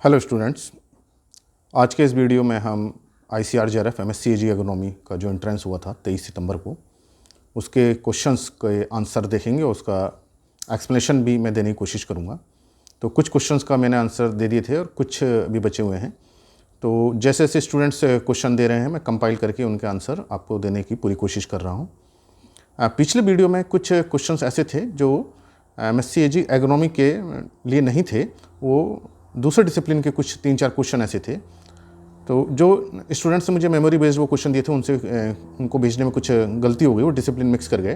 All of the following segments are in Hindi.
हेलो स्टूडेंट्स, आज के इस वीडियो में हम ICRJRF MSc एग्रोनॉमी का जो एंट्रेंस हुआ था 23 सितंबर को, उसके क्वेश्चंस के आंसर देखेंगे और उसका एक्सप्लेनेशन भी मैं देने की कोशिश करूंगा। तो कुछ क्वेश्चंस का मैंने आंसर दे दिए थे और कुछ भी बचे हुए हैं। तो जैसे जैसे स्टूडेंट्स क्वेश्चन दे रहे हैं मैं कंपाइल करके उनके आंसर आपको देने की पूरी कोशिश कर रहा हूँ। पिछले वीडियो में कुछ क्वेश्चंस ऐसे थे जो MSc एग्रोनॉमी के लिए नहीं थे, वो दूसरे डिसिप्लिन के कुछ 3-4 क्वेश्चन ऐसे थे। तो जो स्टूडेंट्स ने मुझे मेमोरी बेस्ड वो क्वेश्चन दिए थे उनसे उनको भेजने में कुछ गलती हो गई, वो डिसिप्लिन मिक्स कर गए।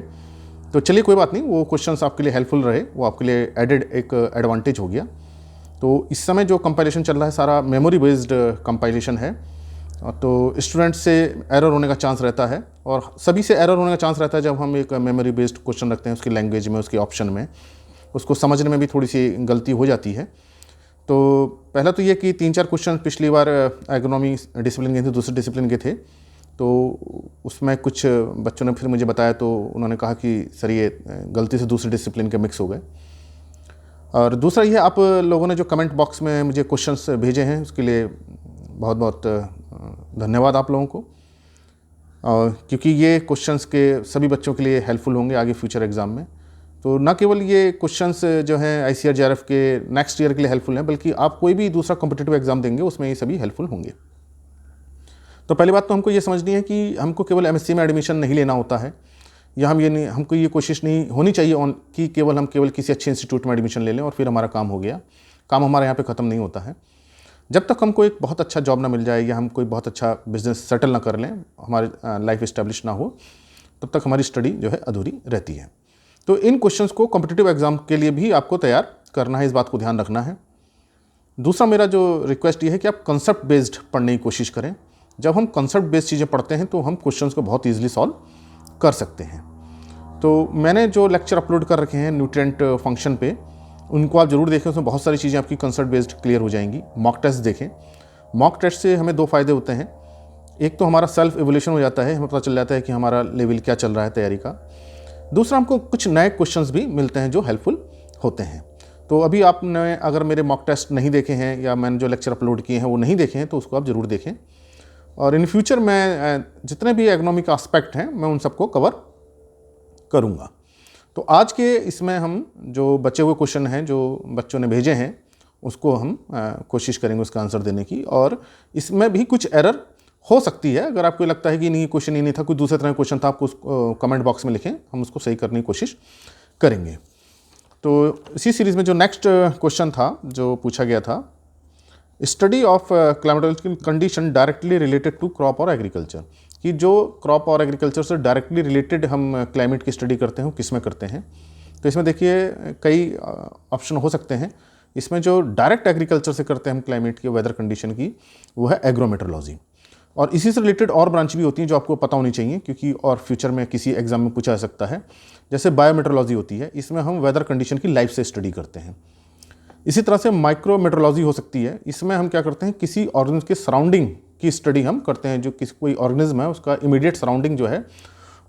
तो चलिए कोई बात नहीं, वो क्वेश्चंस आपके लिए हेल्पफुल रहे, वो आपके लिए एडेड एक एडवांटेज हो गया। तो इस समय जो कंपाइलेशन चल रहा है सारा मेमोरी बेस्ड कंपाइलेशन है, तो स्टूडेंट से एरर होने का चांस रहता है और सभी से एरर होने का चांस रहता है जब हम एक मेमोरी बेस्ड क्वेश्चन रखते हैं, उसकी लैंग्वेज में, उसके ऑप्शन में, उसको समझने में भी थोड़ी सी गलती हो जाती है। तो पहला तो ये कि 3-4 क्वेश्चन पिछली बार एग्रोनॉमी डिसिप्लिन के थे, दूसरे डिसिप्लिन के थे, तो उसमें कुछ बच्चों ने फिर मुझे बताया, तो उन्होंने कहा कि सर ये गलती से दूसरे डिसिप्लिन के मिक्स हो गए। और दूसरा ये, आप लोगों ने जो कमेंट बॉक्स में मुझे क्वेश्चंस भेजे हैं उसके लिए बहुत बहुत धन्यवाद आप लोगों को, क्योंकि ये क्वेश्चंस के सभी बच्चों के लिए हेल्पफुल होंगे आगे फ्यूचर एग्ज़ाम में। तो न केवल ये क्वेश्चंस जो हैं ICRJRF के नेक्स्ट ईयर के लिए हेल्पफुल हैं, बल्कि आप कोई भी दूसरा कॉम्पिटिटिव एग्जाम देंगे उसमें ये सभी हेल्पफुल होंगे। तो पहली बात तो हमको ये समझनी है कि हमको केवल MSc में एडमिशन नहीं लेना होता है, या हमको ये कोशिश नहीं होनी चाहिए कि हम केवल किसी अच्छे इंस्टीट्यूट में एडमिशन ले लें और फिर हमारा काम हो गया। काम हमारे यहाँ पर ख़त्म नहीं होता है। जब तक हमको एक बहुत अच्छा जॉब ना मिल जाए या हम कोई बहुत अच्छा बिजनेस सेटल ना कर लें, हमारी लाइफ इस्टेब्लिश ना हो, तब तक हमारी स्टडी जो है अधूरी रहती है। तो इन क्वेश्चंस को कॉम्पिटिटिव एग्जाम के लिए भी आपको तैयार करना है, इस बात को ध्यान रखना है। दूसरा मेरा जो रिक्वेस्ट ये है कि आप कंसेप्ट बेस्ड पढ़ने की कोशिश करें। जब हम कंसेप्ट बेस्ड चीज़ें पढ़ते हैं तो हम क्वेश्चंस को बहुत ईजिली सॉल्व कर सकते हैं। तो मैंने जो लेक्चर अपलोड कर रखे हैं न्यूट्रिएंट फंक्शन पे, उनको आप ज़रूर देखें, उसमें बहुत सारी चीज़ें आपकी कंसेप्ट बेस्ड क्लियर हो जाएंगी। मॉक टेस्ट देखें। मॉक टेस्ट से हमें 2 फ़ायदे होते हैं। एक तो हमारा सेल्फ एवोल्यूशन हो जाता है, हमें पता चल जाता है कि हमारा लेवल क्या चल रहा है तैयारी का। दूसरा, हमको कुछ नए क्वेश्चंस भी मिलते हैं जो हेल्पफुल होते हैं। तो अभी आपने अगर मेरे मॉक टेस्ट नहीं देखे हैं या मैंने जो लेक्चर अपलोड किए हैं वो नहीं देखे हैं, तो उसको आप ज़रूर देखें। और इन फ्यूचर मैं जितने भी इकोनॉमिक एस्पेक्ट हैं मैं उन सबको कवर करूँगा। तो आज के इसमें हम जो बचे हुए क्वेश्चन हैं जो बच्चों ने भेजे हैं उसको हम कोशिश करेंगे उसका आंसर देने की। और इसमें भी कुछ एरर हो सकती है। अगर आपको लगता है कि नहीं क्वेश्चन ही नहीं था, कोई दूसरे तरह का क्वेश्चन था, आप उसको कमेंट बॉक्स में लिखें, हम उसको सही करने की कोशिश करेंगे। तो इसी सीरीज़ में जो नेक्स्ट क्वेश्चन था जो पूछा गया था, study of climatological condition directly related to crop और एग्रीकल्चर, कि जो क्रॉप और एग्रीकल्चर से डायरेक्टली रिलेटेड हम क्लाइमेट की स्टडी करते हैं किस में करते हैं। तो इसमें देखिए कई ऑप्शन हो सकते हैं। इसमें जो डायरेक्ट एग्रीकल्चर से करते हैं हम क्लाइमेट की वेदर कंडीशन की, वो है एग्रोमेट्रोलॉजी। और इसी से रिलेटेड और ब्रांच भी होती हैं जो आपको पता होनी चाहिए, क्योंकि और फ्यूचर में किसी एग्जाम में पूछा जा सकता है। जैसे बायोमेट्रोलॉजी होती है, इसमें हम वेदर कंडीशन की लाइफ से स्टडी करते हैं। इसी तरह से माइक्रोमेट्रोलॉजी हो सकती है, इसमें हम क्या करते हैं, किसी ऑर्गेनिज्म के सराउंडिंग की स्टडी हम करते हैं। जो कोई ऑर्गेनिज्म है उसका इमीडिएट सराउंडिंग जो है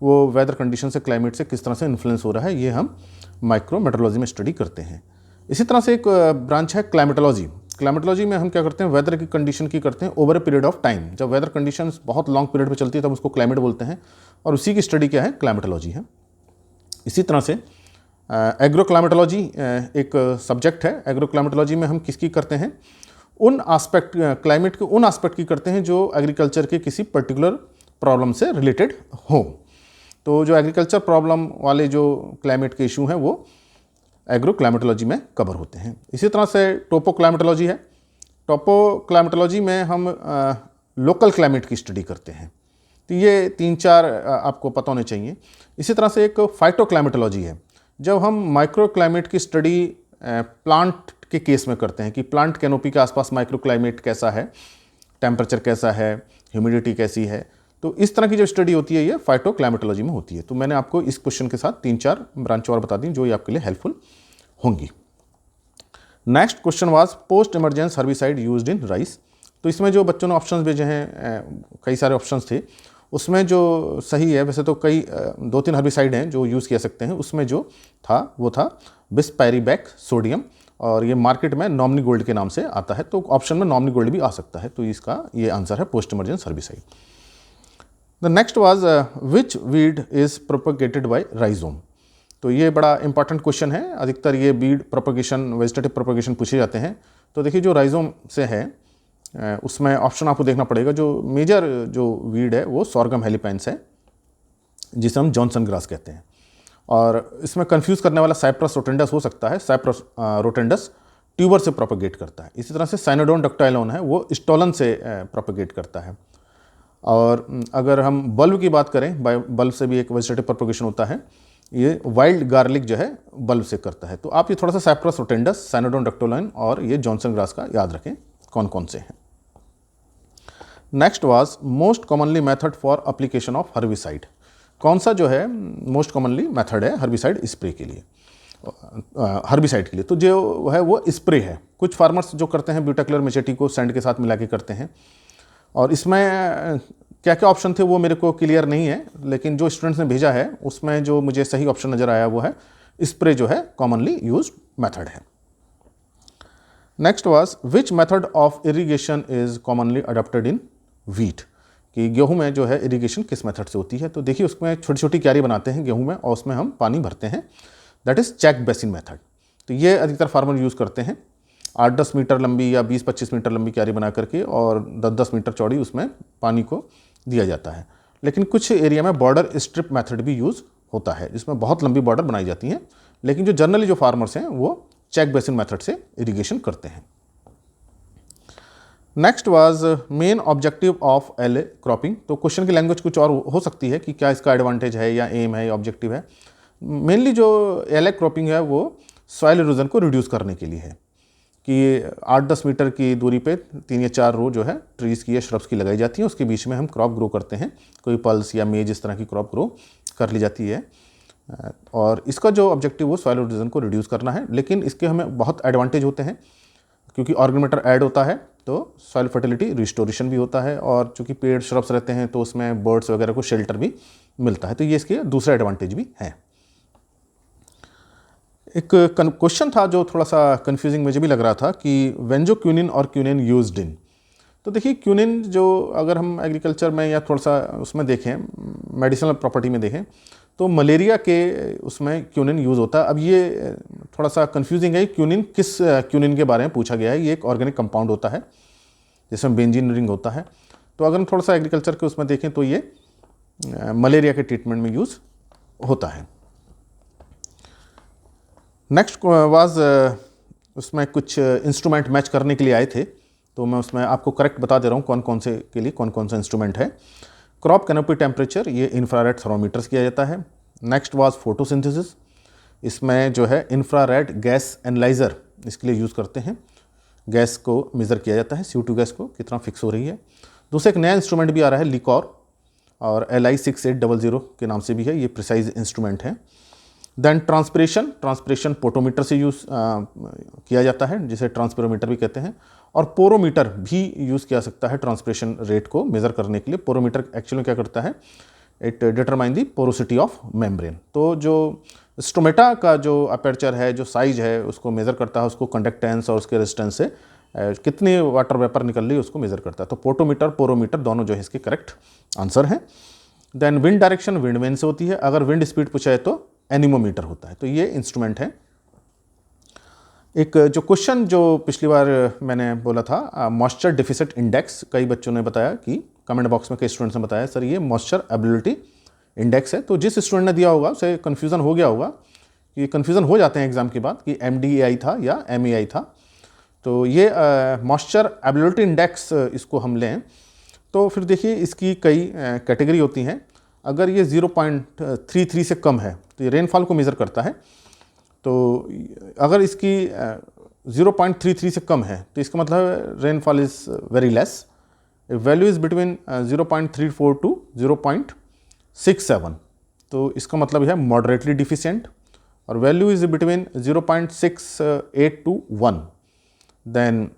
वो वेदर कंडीशन से, क्लाइमेट से किस तरह से इन्फ्लुएंस हो रहा है, ये हम माइक्रोमेट्रोलॉजी में स्टडी करते हैं। इसी तरह से एक ब्रांच है क्लाइमेटोलॉजी। क्लाइमेटोलॉजी में हम क्या करते हैं, वेदर की कंडीशन की करते हैं over a period of time. जब वेदर कंडीशंस बहुत लॉन्ग पीरियड पे चलती है तब उसको क्लाइमेट बोलते हैं, और उसी की स्टडी क्या है, क्लाइमेटोलॉजी है। इसी तरह से एग्रो क्लाइमेटोलॉजी एक सब्जेक्ट है। एग्रो क्लाइमेटोलॉजी में हम किसकी करते हैं, उन आस्पेक्ट, क्लाइमेट के उन आस्पेक्ट की करते हैं जो एग्रीकल्चर के किसी पर्टिकुलर प्रॉब्लम से रिलेटेड हो। तो जो एग्रीकल्चर प्रॉब्लम वाले जो क्लाइमेट के इशू हैं वो एग्रो क्लाइमेटोलॉजी में कवर होते हैं। इसी तरह से टोपो क्लाइमेटोलॉजी है। टोपो क्लाइमेटोलॉजी में हम लोकल क्लाइमेट की स्टडी करते हैं। तो ये 3-4 आपको पता होने चाहिए। इसी तरह से एक फाइटो क्लाइमेटोलॉजी है, जब हम माइक्रो क्लाइमेट की स्टडी प्लांट के केस में करते हैं कि प्लांट कैनोपी के आसपास माइक्रो क्लाइमेट कैसा है, टेम्परेचर कैसा है, ह्यूमिडिटी कैसी है। तो इस तरह की जो स्टडी होती है ये फाइटो क्लाइमेटोलॉजी में होती है। तो मैंने आपको इस क्वेश्चन के साथ 3-4 ब्रांच और बता दी जो ये आपके लिए हेल्पफुल होंगी। Next question was post emergence herbicide used in rice. तो इसमें जो बच्चों ने ऑप्शंस भेजे हैं, कई सारे ऑप्शंस थे, उसमें जो सही है, वैसे तो कई 2-3 हर्बिसाइड हैं जो यूज़ किया सकते हैं, उसमें जो था वो था बिस्पैरीबैक सोडियम और ये मार्केट में नॉमिनी गोल्ड के नाम से आता है, तो ऑप्शन में नॉमिनी गोल्ड भी आ सकता है, तो इसका ये आंसर है post emergence herbicide. The next was which weed is propagated by rhizome. तो ये बड़ा इंपॉर्टेंट क्वेश्चन है, अधिकतर ये वीड प्रोपगेशन, वेजिटेटिव प्रोपगेशन पूछे जाते हैं। तो देखिए जो राइजोम से है उसमें ऑप्शन आपको देखना पड़ेगा। जो मेजर जो वीड है वो सॉर्गम हेलिपेंस है, जिसे हम जॉनसन ग्रास कहते हैं। और इसमें कंफ्यूज करने वाला साइप्रस रोटेंडस हो सकता है। साइप्रस रोटेंडस ट्यूबर से प्रोपगेट करता है। इसी तरह से साइनोडोन डक्टाइलोन है, वो स्टोलन से प्रोपगेट करता है। और अगर हम बल्ब की बात करें, बल्ब से भी एक वेजिटेटिव प्रोपगेशन होता है। ये वाइल्ड गार्लिक जो है बल्ब से करता है। तो आप ये थोड़ा सा साइप्रस रोटेंडस, साइनोडोन डक्टाइलोन और ये जॉनसन ग्रास का याद रखें कौन कौन से हैं। Next was most commonly method for application of herbicide. कौन सा जो है मोस्ट कॉमनली मेथड है हर्बिसाइड स्प्रे के लिए, हर्बिसाइड के लिए? तो जो है वो स्प्रे है। कुछ फार्मर्स जो करते हैं ब्यूटाक्लोर मेचेटी को सैंड के साथ मिला के करते हैं। और इसमें क्या क्या ऑप्शन थे वो मेरे को क्लियर नहीं है, लेकिन जो स्टूडेंट्स ने भेजा है उसमें जो मुझे सही ऑप्शन नज़र आया वो है स्प्रे जो है कॉमनली यूज्ड मेथड है। Next was which method of irrigation is commonly adopted in wheat, कि गेहूं में जो है इरिगेशन किस मेथड से होती है? तो देखिए उसमें छोटी छोटी क्यारी बनाते हैं गेहूं में और उसमें हम पानी भरते हैं, that is check basin method. तो ये अधिकतर फार्मर यूज़ करते हैं। 8-10 मीटर लंबी या 20-25 मीटर लंबी क्यारी बना करके और 10-10 मीटर चौड़ी उसमें पानी को दिया जाता है। लेकिन कुछ एरिया में बॉर्डर स्ट्रिप मेथड भी यूज़ होता है, जिसमें बहुत लंबी बॉर्डर बनाई जाती हैं। लेकिन जो जनरली जो फार्मर्स हैं वो चेक बेसिन मेथड से इरिगेशन करते हैं। Next was main objective of एले क्रॉपिंग। तो क्वेश्चन की लैंग्वेज कुछ और हो सकती है कि क्या इसका एडवांटेज है या एम है या ऑब्जेक्टिव है। मेनली जो एले क्रॉपिंग है वो सॉइल इरोजन को रिड्यूस करने के लिए है, कि 8-10 मीटर की दूरी पे 3 या 4 रो जो है ट्रीज़ की या श्रब्स की लगाई जाती है, उसके बीच में हम क्रॉप ग्रो करते हैं। कोई पल्स या मेज इस तरह की क्रॉप ग्रो कर ली जाती है। और इसका जो ऑब्जेक्टिव वो सॉइल इरोजन को रिड्यूस करना है। लेकिन इसके हमें बहुत एडवांटेज होते हैं, क्योंकि ऑर्गेनिक मैटर ऐड होता है तो सॉइल फर्टिलिटी रिस्टोरेशन भी होता है। और चूँकि पेड़ श्रब्स रहते हैं तो उसमें बर्ड्स वगैरह को शेल्टर भी मिलता है, तो ये इसके दूसरा एडवांटेज भी है। एक क्वेश्चन था जो थोड़ा सा कंफ्यूजिंग मुझे भी लग रहा था कि व्हेन जो क्यूनिन और क्यूनिन यूज्ड इन। तो देखिए क्यूनिन जो अगर हम एग्रीकल्चर में या थोड़ा सा उसमें देखें, मेडिसिनल प्रॉपर्टी में देखें, तो मलेरिया के उसमें क्यूनिन यूज़ होता है। अब ये थोड़ा सा कंफ्यूजिंग है, क्यूनिन किस क्यूनिन के बारे में पूछा गया है। ये एक ऑर्गेनिक कंपाउंड होता है जिसमें बेंजीन रिंग होता है। तो अगर हम थोड़ा सा एग्रीकल्चर के उसमें देखें तो ये मलेरिया के ट्रीटमेंट में यूज़ होता है। नेक्स्ट वाज उसमें कुछ इंस्ट्रूमेंट मैच करने के लिए आए थे, तो मैं उसमें आपको करेक्ट बता दे रहा हूँ कौन कौन से के लिए कौन कौन सा इंस्ट्रूमेंट है। क्रॉप कैनोपी टेम्परेचर, ये इंफ्रारेड थर्मोमीटर्स किया जाता है। नेक्स्ट वाज फोटोसिंथेसिस, इसमें जो है इंफ्रारेड गैस एनालाइजर इसके लिए यूज़ करते हैं। गैस को मेज़र किया जाता है, CO2 गैस को कितना फिक्स हो रही है। दूसरा एक नया इंस्ट्रूमेंट भी आ रहा है लिकॉर, और LI 6800 के नाम से भी है, ये प्रिसाइज इंस्ट्रूमेंट है। देन ट्रांसपिरेशन पोटोमीटर से यूज़ किया जाता है, जिसे ट्रांसपिरोमीटर भी कहते हैं। और पोरोमीटर भी यूज़ किया सकता है ट्रांसपिरेशन रेट को मेज़र करने के लिए। पोरोमीटर एक्चुअली क्या करता है, it determine the porosity of membrane. तो जो स्टोमेटा का जो अपर्चर है, जो साइज है, उसको मेज़र करता है, उसको कंडक्टेंस और उसके रेजिस्टेंस से कितनी वाटर वेपर निकल रही है उसको मेज़र करता है। तो पोटोमीटर पोरोमीटर दोनों जो है इसके करेक्ट आंसर हैं। Then wind direction wind vane से होती है। अगर विंड स्पीड पूछा है तो एनीमोमीटर होता है। तो ये इंस्ट्रूमेंट है। एक जो क्वेश्चन जो पिछली बार मैंने बोला था, मॉइस्चर डेफिसिट इंडेक्स, कई बच्चों ने बताया कि कमेंट बॉक्स में कई स्टूडेंट्स ने बताया सर ये मॉइस्चर एबिलिटी इंडेक्स है। तो जिस स्टूडेंट ने दिया होगा उसे कन्फ्यूज़न हो गया होगा, कि कन्फ्यूज़न हो जाते हैं एग्जाम के बाद कि MDAI था या MEI था। तो ये मॉइस्चर एबिलिटी इंडेक्स इसको हम लें तो फिर देखिए इसकी कई कैटेगरी होती हैं। अगर ये 0.33 से कम है तो ये रेनफॉल को मेज़र करता है। तो अगर इसकी 0.33 से कम है तो इसका मतलब rainfall is very less. Value is between 0.34 to 0.67, तो इसका मतलब है मॉडरेटली डिफिशिएंट। और value is between 0.68 to 1, then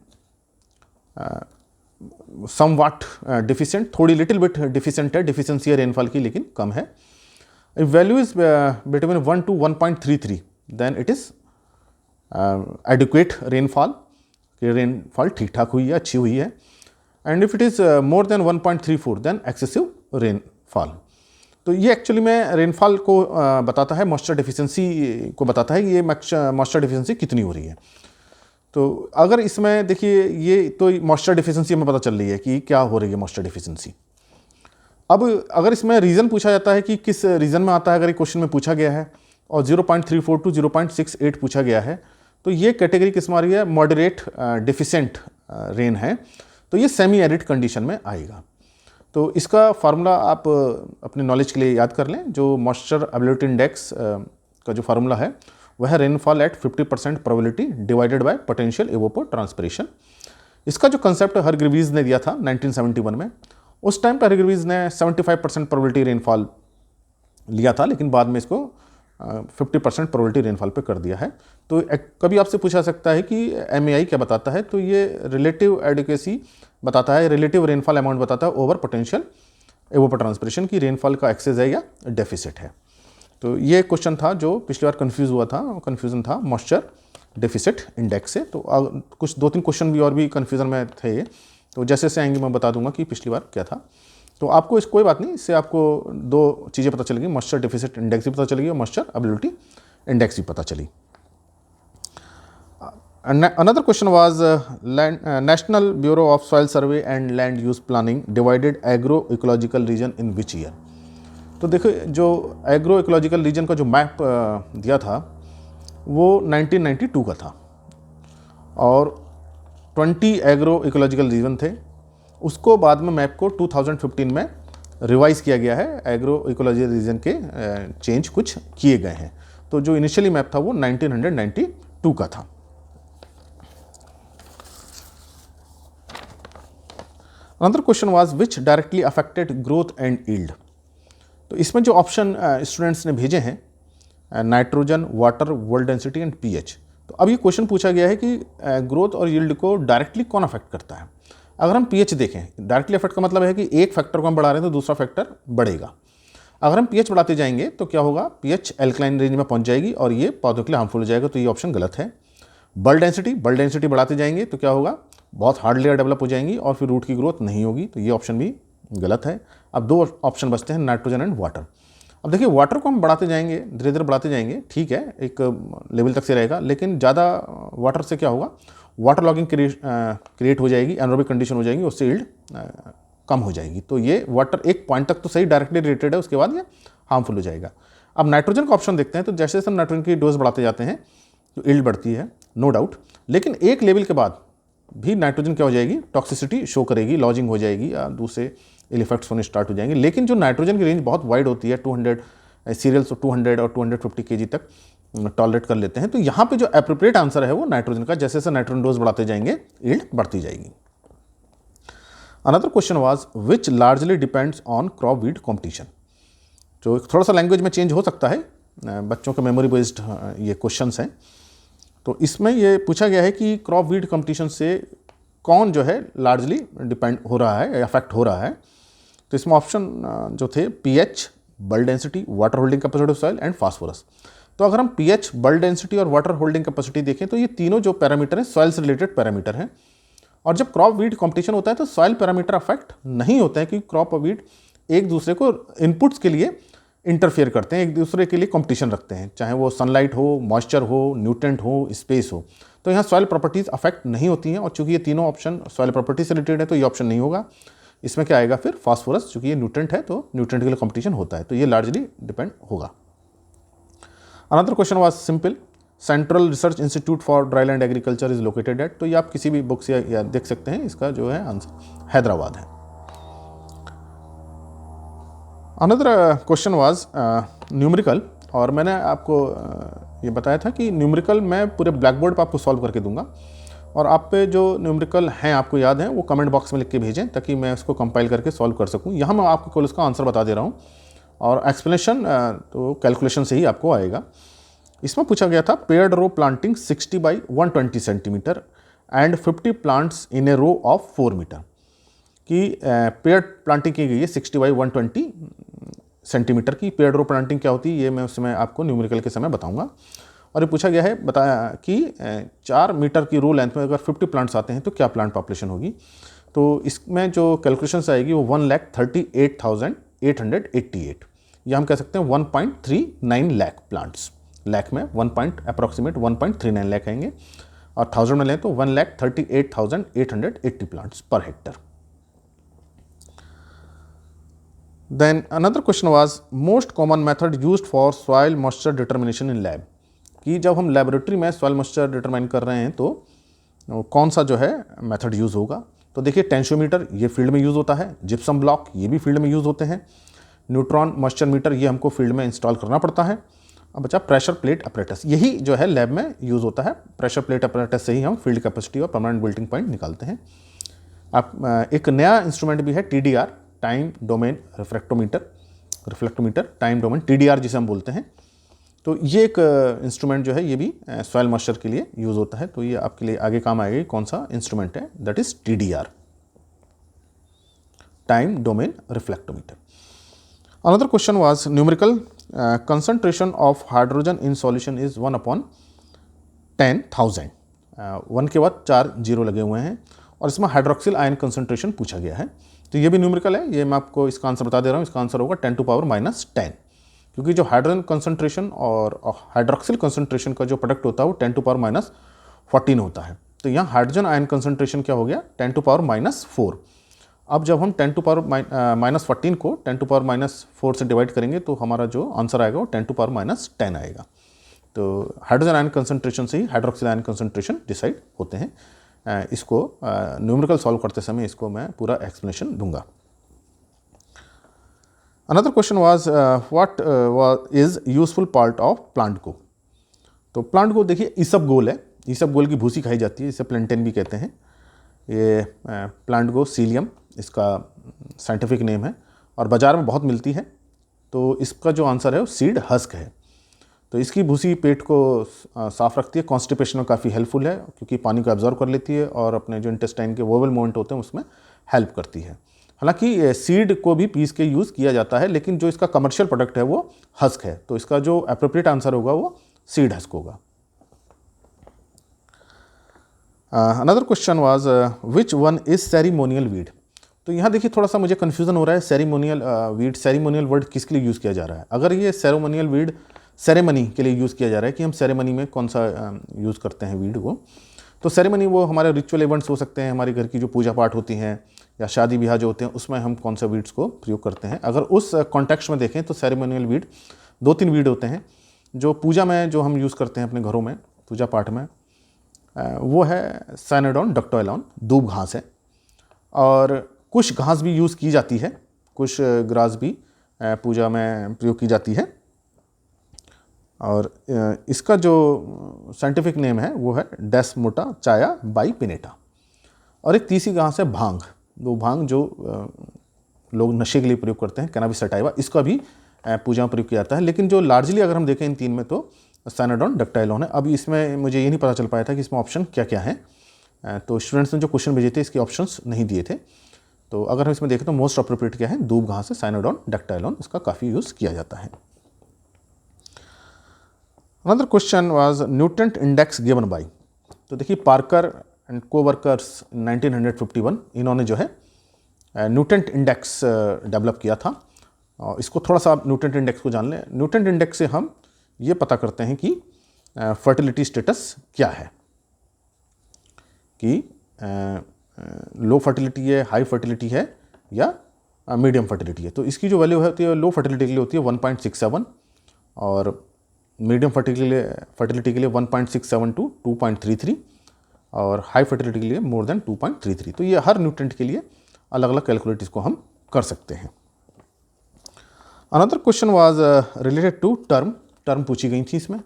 somewhat deficient, थोड़ी लिटिल बिट डिफिशिएंट है, डिफिशिएंसी है रेनफॉल की लेकिन कम है। If value is between 1 to 1.33 then it is adequate rainfall, कि रेनफॉल ठीक ठाक हुई है, अच्छी हुई है। And if it is more than 1.34 then excessive rainfall. तो ये एक्चुअली में रेनफॉल को बताता है, मॉइस्चर डेफिशिएंसी को बताता है कि ये मॉइस्चर डेफिशिएंसी कितनी हो रही है। तो अगर इसमें देखिए, ये तो मॉइस्चर डेफिशिएंसी हमें पता चल रही है कि क्या हो रही है मॉइस्चर डेफिशिएंसी। अब अगर इसमें रीज़न पूछा जाता है कि किस रीज़न में आता है, अगर ये क्वेश्चन में पूछा गया है और 0.34 टू 0.68 पूछा गया है, तो ये कैटेगरी किस में आ रही है, मॉडरेट डेफिशिएंट रेन है, तो ये सेमी एरिड कंडीशन में आएगा। तो इसका फार्मूला आप अपने नॉलेज के लिए याद कर लें। जो मॉइस्चर एबिलिटी इंडेक्स का जो फार्मूला है वह है rainfall at 50% probability divided by potential evapotranspiration. इसका जो कंसेप्ट हरग्रीव्स ने दिया था 1971 में, उस टाइम पर हरग्रीव्स ने 75% प्रोबेबिलिटी रेनफॉल लिया था, लेकिन बाद में इसको 50% प्रोबेबिलिटी रेनफॉल पे कर दिया है। तो कभी आपसे पूछा सकता है कि MAI क्या बताता है, तो ये रिलेटिव एडिक्वेसी बताता है, रिलेटिव रेनफॉल अमाउंट बताता है ओवर पोटेंशियल इवेपोट्रांसपिरेशन की रेनफॉल का एक्सेस है या डेफिसिट है। तो ये क्वेश्चन था जो पिछली बार कंफ्यूज हुआ था, कन्फ्यूजन था मॉइस्चर डेफिसिट इंडेक्स से। तो कुछ 2-3 क्वेश्चन भी और भी कन्फ्यूजन में थे, तो जैसे से आएंगे मैं बता दूंगा कि पिछली बार क्या था। तो आपको कोई बात नहीं, इससे आपको 2 चीज़ें पता चलेगी, मॉइस्चर डेफिसिट इंडेक्स भी पता चलेगी और मॉइस्चर एबिलिटी इंडेक्स भी पता चली। Another question was National Bureau of Soil Survey and Land Use Planning divided agroecological region in which year? तो देखो, जो एग्रो इकोलॉजिकल रीजन का जो मैप दिया था वो 1992 का था और 20 एग्रो इकोलॉजिकल रीजन थे। उसको बाद में मैप को 2015 में रिवाइज किया गया है, एग्रो इकोलॉजिकल रीजन के चेंज कुछ किए गए हैं। तो जो इनिशियली मैप था वो 1992 का था। Another question was which directly affected growth and yield. तो इसमें जो ऑप्शन स्टूडेंट्स ने भेजे हैं, nitrogen, water, world density and pH. तो अब ये क्वेश्चन पूछा गया है कि ग्रोथ और यील्ड को डायरेक्टली कौन अफेक्ट करता है। अगर हम पीएच देखें, डायरेक्टली अफेक्ट का मतलब है कि एक फैक्टर को हम बढ़ा रहे हैं तो दूसरा फैक्टर बढ़ेगा। अगर हम पीएच बढ़ाते जाएंगे तो क्या होगा, पीएच एल्कलाइन रेंज में पहुंच जाएगी और ये पौधों के लिए हार्मफुल हो जाएगा, तो ये ऑप्शन गलत है। बल्ड डेंसिटी बढ़ाते जाएंगे तो क्या होगा, बहुत हार्ड लेयर डेवलप हो जाएंगी और फिर रूट की ग्रोथ नहीं होगी, तो ये ऑप्शन भी गलत है। अब 2 ऑप्शन बचते हैं, नाइट्रोजन एंड वाटर। अब देखिए, वाटर को हम बढ़ाते जाएंगे, धीरे धीरे बढ़ाते जाएंगे, ठीक है, एक लेवल तक से रहेगा, लेकिन ज़्यादा वाटर से क्या होगा, वाटर लॉगिंग क्रिएट हो जाएगी, एनरोबिक कंडीशन हो जाएगी, उससे यील्ड कम हो जाएगी। तो ये वाटर एक पॉइंट तक तो सही डायरेक्टली रिलेटेड है, उसके बाद ये हार्मफुल हो जाएगा। अब नाइट्रोजन का ऑप्शन देखते हैं, तो जैसे जैसे हम नाइट्रोजन की डोज बढ़ाते जाते हैं तो यील्ड बढ़ती है, नो डाउट, लेकिन एक लेवल के बाद भी नाइट्रोजन क्या हो जाएगी, टॉक्सिसिटी शो करेगी, लॉजिंग हो जाएगी या दूसरे इल इफेक्ट्स होने स्टार्ट हो जाएंगे। लेकिन जो नाइट्रोजन की रेंज बहुत वाइड होती है, 200 सीरियल्स 200 और 250 kg तक टॉलरेट कर लेते हैं, तो यहाँ पे जो अप्रोप्रिएट आंसर है वो नाइट्रोजन का, जैसे जैसे नाइट्रोजन डोज बढ़ाते जाएंगे यील्ड बढ़ती जाएगी। Another question was which largely depends on crop weed competition. तो थोड़ा सा लैंग्वेज में चेंज हो सकता है, बच्चों के मेमोरी बेस्ड ये क्वेश्चंस हैं। तो इसमें ये पूछा गया है कि क्रॉप वीड कंपटीशन से कौन जो है लार्जली डिपेंड हो रहा है, अफेक्ट हो रहा है। तो इसमें ऑप्शन जो थे pH, bulk density, water holding capacity of soil and phosphorus. तो अगर हम पीएच, बल्ड डेंसिटी और वाटर होल्डिंग कैपेसिटी देखें तो ये तीनों जो पैरामीटर हैं सॉइल से रिलेटेड पैरामीटर हैं। और जब क्रॉप वीड कंपटीशन होता है तो सॉइल पैरामीटर अफेक्ट नहीं होते हैं, क्योंकि क्रॉप वीड एक दूसरे को इनपुट्स के लिए इंटरफेयर करते हैं, एक दूसरे के लिए कंपटीशन रखते हैं, चाहे वो सनलाइट हो, मॉइस्चर हो, न्यूट्रेंट हो, स्पेस हो। तो यहाँ सॉइल प्रॉपर्टीज़ अफेक्ट नहीं होती हैं, और चूंकि ये तीनों ऑप्शन सॉइल प्रॉपर्टी से रिलेटेड है तो ये ऑप्शन नहीं होगा। इसमें क्या आएगा फिर, फास्फोरस, चूंकि ये न्यूट्रेंट है तो न्यूट्रेंट के लिए कंपटीशन होता है, तो ये लार्जली डिपेंड होगा। Another question was simple, central research institute for dryland agriculture is located at. तो ये आप किसी भी बुक से या देख सकते हैं, इसका जो है आंसर हैदराबाद है। अनदर क्वेश्चन वाज न्यूमेरिकल, और मैंने आपको ये बताया था कि न्यूमेरिकल मैं पूरे ब्लैक बोर्ड पर आपको सॉल्व करके दूंगा, और आप पे जो न्यूमेरिकल हैं आपको याद हैं वो कमेंट बॉक्स में लिख के भेजें ताकि मैं उसको कंपाइल करके सॉल्व कर सकूं। यहाँ मैं आपको केवल उसका आंसर बता दे रहा हूँ, और एक्सप्लेनेशन तो कैलकुलेशन से ही आपको आएगा। इसमें पूछा गया था paired row planting 60 by 120 centimetre and 50 plants in a row of 4 metre की पेयर्ड प्लांटिंग की गई है 60 बाई 120 सेंटीमीटर की। पेयर्ड रो प्लांटिंग क्या होती है ये मैं उसमें आपको न्यूमेरिकल के समय बताऊंगा। और ये पूछा गया है बताया कि 4 मीटर की रो लेंथ में अगर 50 प्लांट्स आते हैं तो क्या प्लांट पॉपुलेशन होगी। तो इसमें जो कैलकुलेशंस आएगी वो 1,38,888, या हम कह सकते हैं 1.39 लाख प्लांट्स। लाख में अप्रॉक्सीमेट 1.39 लाख आएंगे, और 1000 में लें तो 1,38,880 plants per hectare. Then another question was most common method used for soil moisture determination in lab, कि जब हम लेबोरेटरी में सॉइल मॉइस्चर डिटरमाइन कर रहे हैं तो कौन सा जो है मेथड यूज़ होगा। तो देखिए टेंशियोमीटर ये फील्ड में यूज़ होता है, जिप्सम ब्लॉक ये भी फील्ड में यूज़ होते हैं, न्यूट्रॉन मॉइस्चर मीटर ये हमको फील्ड में इंस्टॉल करना पड़ता है। अब बचा प्रेशर प्लेट अपरेटस, यही जो है लैब में यूज़ होता है। प्रेशर प्लेट अपरेटस से ही हम फील्ड कैपेसिटी और परमानेंट बिल्टिंग पॉइंट निकालते हैं। अब एक नया इंस्ट्रूमेंट भी है TDR, time domain reflectometer, time domain TDR जिसे हम बोलते हैं। तो ये एक इंस्ट्रूमेंट जो है ये भी सॉइल मॉइस्चर के लिए यूज़ होता है। तो ये आपके लिए आगे काम आएगा कौन सा इंस्ट्रूमेंट है, that is TDR, time domain reflectometer. Another question was numerical concentration of hydrogen in solution is 1/10,000। 1 के बाद 4 जीरो लगे हुए हैं, और इसमें हाइड्रोक्सिल आयन कंसंट्रेशन पूछा गया है। तो ये भी न्यूमेरिकल है, ये मैं आपको इसका आंसर बता दे रहा हूँ। इसका आंसर होगा 10⁻⁻10, क्योंकि जो हाइड्रोजन कंसंट्रेशन और हाइड्रोक्सिल कंसंट्रेशन का जो प्रोडक्ट होता है वो 10⁻14 होता है। तो यहाँ हाइड्रोजन आयन कंसंट्रेशन क्या हो गया, 10⁻4। अब जब हम 10⁻14 को 10⁻4 से डिवाइड करेंगे तो हमारा जो आंसर आएगा वो 10⁻10 आएगा। तो हाइड्रोजन आयन कंसंट्रेशन से ही हाइड्रोक्सिल आयन कंसंट्रेशन डिसाइड होते हैं। इसको न्यूमेरिकल सॉल्व करते समय इसको मैं पूरा एक्सप्लेनेशन दूंगा। Another question was what is useful part of plant को। तो प्लांट को देखिए ईसबगोल है, ईसबगोल की भूसी खाई जाती है, इसे प्लेंटेन भी कहते हैं। ये प्लांट को सीलियम इसका साइंटिफिक नेम है, और बाज़ार में बहुत मिलती है। तो इसका जो आंसर है वो सीड हस्क है। तो इसकी भूसी पेट को साफ़ रखती है, कॉन्स्टिपेशन में काफ़ी हेल्पफुल है, क्योंकि पानी को एब्जॉर्ब कर लेती है और अपने जो इंटेस्टाइन के वोवल मूवमेंट होते हैं उसमें हेल्प करती है। हालांकि सीड को भी पीस के यूज़ किया जाता है, लेकिन जो इसका कमर्शियल प्रोडक्ट है वो हस्क है। तो इसका जो एप्रोप्रिएट आंसर होगा वो सीड हस्क होगा। Another question was which one is ceremonial weed. तो यहाँ देखिए थोड़ा सा मुझे कन्फ्यूज़न हो रहा है, सेरिमोनियल वीड, सेरिमोनियल वर्ड किसके लिए यूज़ किया जा रहा है। अगर ये सेरेमोनियल वीड सेरेमनी के लिए यूज़ किया जा रहा है कि हम सेरेमनी में कौन सा यूज़ करते हैं वीड को, तो सेरेमनी वो हमारे रिचुअल इवेंट्स हो सकते हैं, हमारे घर की जो पूजा पाठ होती हैं या शादी ब्याह जो होते हैं उसमें हम कौन सा वीड्स को प्रयोग करते हैं। अगर उस कॉन्टेक्स्ट में देखें तो सेरेमोनियल वीड 2-3 वीड होते हैं जो पूजा में जो हम यूज़ करते हैं अपने घरों में पूजा पाठ में। वो है साइनोडोन डक्टोएलॉन, दूब घास है, और कुछ घास भी यूज़ की जाती है, कुछ ग्रास भी पूजा में प्रयोग की जाती है। और इसका जो साइंटिफिक नेम है वो है डेस्मोटाचाया बाइपिनेटा। और एक तीसरी घास है भांग, वो भांग जो लोग नशे के लिए प्रयोग करते हैं, कैनाबिस सटाइवा, इसका भी पूजा में प्रयोग किया जाता है। लेकिन जो लार्जली अगर हम देखें इन तीन में तो साइनोडोन डक्टाइलॉन है। अभी इसमें मुझे ये नहीं पता चल पाया था कि इसमें ऑप्शन क्या क्या है, तो स्टूडेंट्स ने जो क्वेश्चन भेजे थे इसके ऑप्शंस नहीं दिए थे। तो अगर हम इसमें देखें तो मोस्ट अप्रोप्रिएट क्या है, दूब घास है, साइनोडोन डक्टाइलॉन, इसका काफ़ी यूज़ किया जाता है। Another question was nutrient index given by. तो देखिए पार्कर एंड कोवर्कर्स 1951 इन्होंने जो है न्यूट्रेंट इंडेक्स डेवलप किया था। और इसको थोड़ा सा आप न्यूट्रेंट इंडेक्स को जान लें। न्यूट्रेंट इंडेक्स से हम ये पता करते हैं कि फर्टिलिटी स्टेटस क्या है, कि लो फर्टिलिटी है, हाई फर्टिलिटी है या मीडियम फर्टिलिटी है। तो इसकी जो वैल्यू होती है लो फर्टिलिटी के लिए होती है 1.67 और मीडियम फर्टिलिटी के लिए 1.67 to 2.33 और हाई फर्टिलिटी के लिए मोर देन 2.33। तो ये हर न्यूट्रेंट के लिए अलग अलग कैलकुलेट इसको हम कर सकते हैं। Another question was related to term पूछी गई थी इसमें।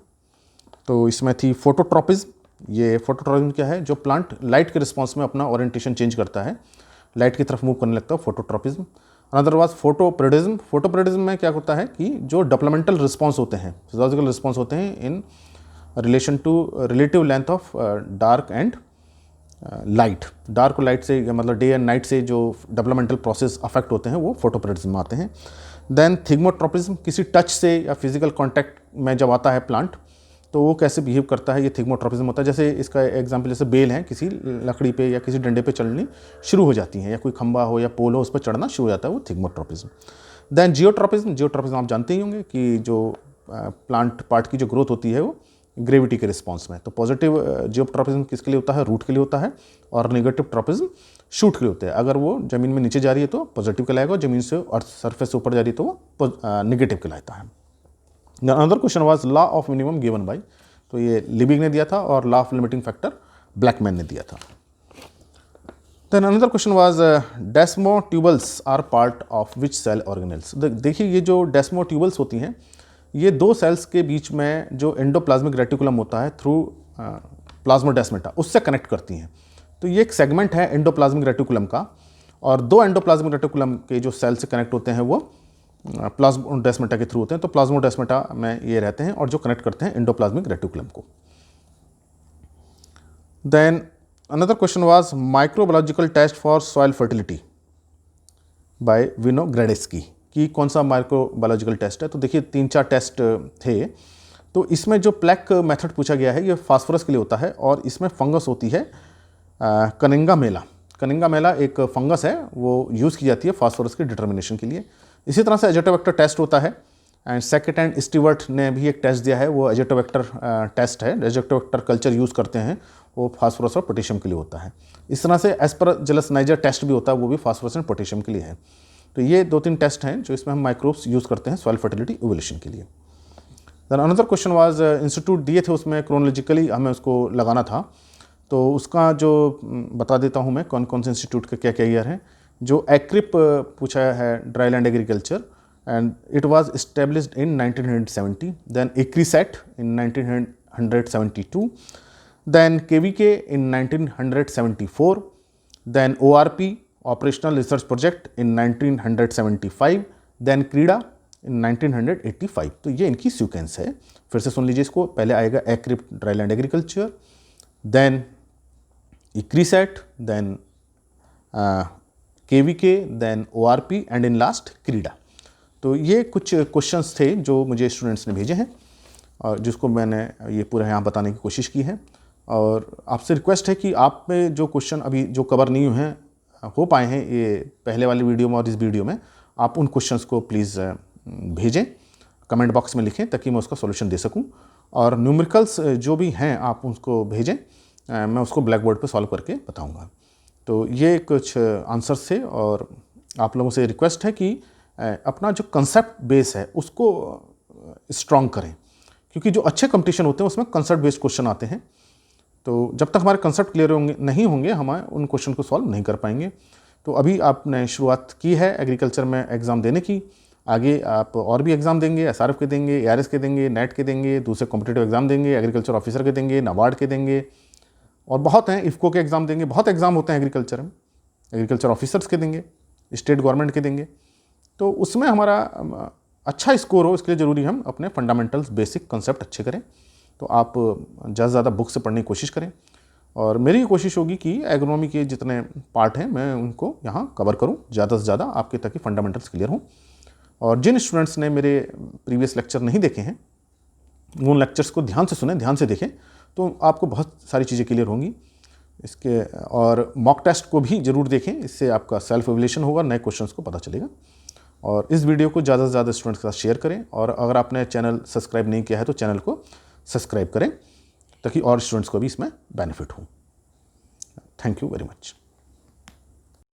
तो इसमें थी फोटोट्रॉपिज्म। ये फोटोट्रॉपिज्म क्या है, जो प्लांट लाइट के रिस्पॉन्स में अपना ओरिएंटेशन चेंज करता है, लाइट की तरफ मूव करने लगता है, phototropism. Another was photoperiodism. Photoperiodism में क्या होता है कि जो डेवलपमेंटल रिस्पॉन्स होते हैं, फिजियोलॉजिकल रिस्पॉन्स होते हैं in relation to relative length of dark and light. Dark और लाइट से मतलब डे एंड नाइट से जो डेवलपमेंटल प्रोसेस अफेक्ट होते हैं वो फोटोप्रेडिज्म में आते हैं। देन थिग्मोट्रॉपिज्म, किसी टच से या फिजिकल कॉन्टैक्ट में जब आता है प्लांट तो वो कैसे बिहेव करता है, ये थिग्मोट्रॉपिज्म होता है। जैसे इसका एग्जांपल, जैसे बेल हैं, किसी लकड़ी पे या किसी डंडे पे चढ़नी शुरू हो जाती हैं, या कोई खंबा हो या पोल हो उस पर चढ़ना शुरू हो जाता है, वो थिग्मोट्रॉपिज्म। देन जियोट्रॉपिज्म आप जानते ही होंगे कि जो प्लांट पार्ट की जो ग्रोथ होती है वो ग्रेविटी के रिस्पॉन्स में। तो पॉजिटिव जियोट्रॉपिज्म किसके लिए होता है, रूट के लिए होता है, और नेगेटिव ट्रॉपिज्म शूट के लिए होता है। अगर वो जमीन में नीचे जा रही है तो पॉजिटिव कहलाएगा, और जमीन से अर्थ सरफेस से ऊपर जा रही है तो वो नेगेटिव कहलाता है। Another question was law of minimum given by, तो ये लिबिग ने दिया था, और law of limiting factor Blackman ने दिया था। Then another question was desmotubules are part of which cell organelles. देखिए, ये जो डेस्मोट्यूबल्स होती हैं, ये दो सेल्स के बीच में जो एंडोप्लाज्मिक रेटिकुलम होता है थ्रू प्लाज्मोडेस्माटा, उससे कनेक्ट करती हैं। तो ये एक सेगमेंट है एंडोप्लाज्मिक रेटिकुलम का, और दो एंडोप्लाज्मिक रेटिकुलम के जो सेल से कनेक्ट होते हैं वो प्लाज्मोडेस्माटा के थ्रू होते हैं। तो प्लाज्मोडेस्माटा में ये रहते हैं और जो कनेक्ट करते हैं एंडोप्लाज्मिक रेटिकुलम को। Then another question was microbiological test for soil fertility by Winogradsky, कि कौन सा माइक्रोबायोलॉजिकल टेस्ट है। तो देखिए 3-4 टेस्ट थे। तो इसमें जो प्लैक मेथड पूछा गया है ये फास्फोरस के लिए होता है, और इसमें फंगस होती है कनिंगा मेला। कनिंगा मेला एक फंगस है, वो यूज़ की जाती है फास्फोरस की डिटर्मिनेशन के लिए। इसी तरह से एजेटोबैक्टर टेस्ट होता है, एंड सेकेंड एंड स्टीवर्ट ने भी एक टेस्ट दिया है, वो एजेटोबैक्टर टेस्ट है। एजेटोबैक्टर कल्चर यूज़ करते हैं, वो फास्फोरस और पोटेशियम के लिए होता है। इस तरह से एस्परजिलस नाइजर टेस्ट भी होता है, वो भी फास्फोरस एंड पोटेशियम के लिए है। तो ये 2-3 टेस्ट हैं जो इसमें हम माइक्रोब्स यूज़ करते हैं सॉइल फर्टिलिटी इवोल्यूशन के लिए। Then another question was institute दिए थे, उसमें क्रोनोलॉजिकली हमें उसको लगाना था। तो उसका जो बता देता हूँ मैं कौन कौन से इंस्टीट्यूट के क्या क्या ईयर हैं। जो एक्रिप पूछा है, dry land agriculture, and it was established in 1970। Then ICRISAT in 1972, then KVK in 1974, then ORP operational research project in 1975, then CRIDA in 1985। तो ये इनकी सीक्वेंस है। फिर से सुन लीजिए इसको, पहले आएगा AICRP dry land agriculture, then ICRISAT, then KVK, then ORP, and in last CRIDA. तो ये कुछ क्वेश्चंस थे जो मुझे स्टूडेंट्स ने भेजे हैं, और जिसको मैंने ये पूरा यहाँ बताने की कोशिश की है। और आपसे रिक्वेस्ट है कि आप में जो क्वेश्चन अभी जो कवर नहीं हुए हैं, हो पाए हैं ये पहले वाली वीडियो में और इस वीडियो में, आप उन क्वेश्चंस को प्लीज़ भेजें, कमेंट बॉक्स में लिखें, ताकि मैं उसका सॉल्यूशन दे सकूं। और न्यूमेरिकल्स जो भी हैं आप उसको भेजें, मैं उसको ब्लैक बोर्ड पर सॉल्व करके बताऊँगा। तो ये कुछ आंसर्स थे, और आप लोगों से रिक्वेस्ट है कि अपना जो कंसेप्ट बेस है उसको स्ट्रॉन्ग करें, क्योंकि जो अच्छे कंपटीशन होते हैं उसमें कंसेप्ट बेस्ड क्वेश्चन आते हैं। तो जब तक हमारे कंसेप्ट क्लियर नहीं होंगे, हम उन क्वेश्चन को सॉल्व नहीं कर पाएंगे। तो अभी आपने शुरुआत की है एग्रीकल्चर में एग्ज़ाम देने की, आगे आप और भी एग्ज़ाम देंगे, एसआरएफ के देंगे, एआरएस के देंगे, नेट के देंगे, दूसरे कॉम्पिटिटिव एग्ज़ाम देंगे, एग्रीकल्चर ऑफिसर के देंगे, नाबार्ड के देंगे, और बहुत हैं, इफ़को के एग्ज़ाम देंगे। बहुत एग्ज़ाम होते हैं एग्रीकल्चर में, एग्रीकल्चर ऑफिसर्स के देंगे, स्टेट गवर्नमेंट के देंगे। तो उसमें हमारा अच्छा स्कोर हो, इसके लिए ज़रूरी हम अपने फंडामेंटल्स बेसिक कंसेप्ट अच्छे करें। तो आप ज़्यादा से ज़्यादा बुक से पढ़ने की कोशिश करें, और मेरी कोशिश होगी कि एग्रोनॉमी के जितने पार्ट हैं मैं उनको यहाँ कवर करूँ ज़्यादा से ज़्यादा आपके, ताकि फंडामेंटल्स क्लियर हों। और जिन स्टूडेंट्स ने मेरे प्रीवियस लेक्चर नहीं देखे हैं, उन लेक्चर्स को ध्यान से सुने, ध्यान से देखें, तो आपको बहुत सारी चीज़ें क्लियर होंगी इसके। और मॉक टेस्ट को भी ज़रूर देखें, इससे आपका सेल्फ एवल्यूशन होगा, नए क्वेश्चंस को पता चलेगा। और इस वीडियो को ज़्यादा से ज़्यादा स्टूडेंट्स के साथ शेयर करें, और अगर आपने चैनल सब्सक्राइब नहीं किया है तो चैनल को सब्सक्राइब करें, ताकि और स्टूडेंट्स को भी इसमें बेनिफिट हो। Thank you very much.